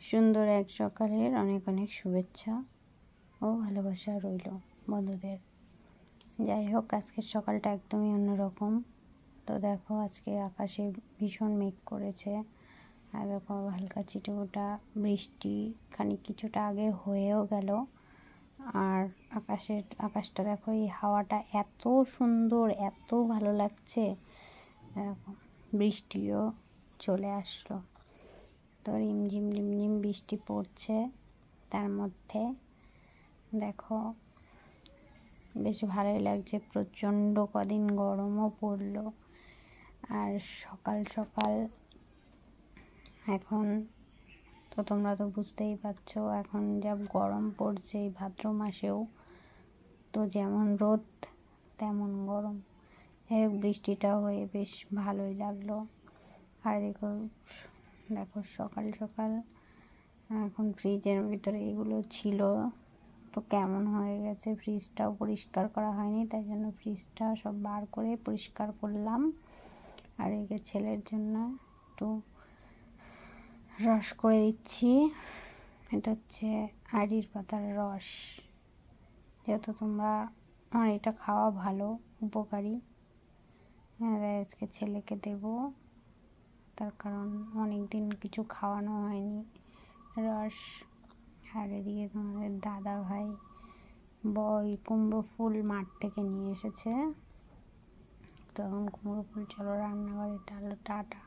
সুন্দর এক সকালের অনেক অনেক শুভেচ্ছা ও ভালোবাসা রইল বন্ধুদের। যাই হোক, আজকের সকালটা একদমই অন্যরকম। তো দেখো, আজকে আকাশে ভীষণ মেঘ করেছে। আর দেখো, হালকা চিটেফোঁটা বৃষ্টি খানিক কিছুটা আগে হয়েও গেল। আর আকাশটা দেখো, এই হাওয়াটা এত সুন্দর, এত ভালো লাগছে। দেখো, বৃষ্টিও চলে আসলো। তো রিমঝিম রিমঝিম বৃষ্টি পড়ছে। তার মধ্যে দেখো, বেশ ভালোই লাগছে। প্রচণ্ড কদিন গরমও পড়লো। আর সকাল সকাল এখন তো তোমরা তো বুঝতেই পারছো, এখন যা গরম পড়ছে এই ভাদ্র মাসেও। তো যেমন রোদ তেমন গরম। যাই হোক, বৃষ্টিটা হয়ে বেশ ভালোই লাগলো। আর দেখো সকাল সকাল এখন ফ্রিজের ভিতরে এগুলো ছিল, তো কেমন হয়ে গেছে। ফ্রিজটাও পরিষ্কার করা হয়নি, তাই জন্য ফ্রিজটা সব বার করে পরিষ্কার করলাম। আর একে ছেলের জন্য একটু রস করে দিচ্ছি। এটা হচ্ছে আড়ির পাতার রস। যেহেতু আমার এটা খাওয়া ভালো, উপকারী। আজকে ছেলেকে দেব, তার কারণ অনেক দিন কিছু খাওয়ানো হয়নি রস। আর এদিকে তোমাদের দাদা ভাই কুমড়ো ফুল মাঠ থেকে নিয়ে এসেছে। তো এখন কুমড়ো ফুল, চলো রান্নাঘরে, টাটা।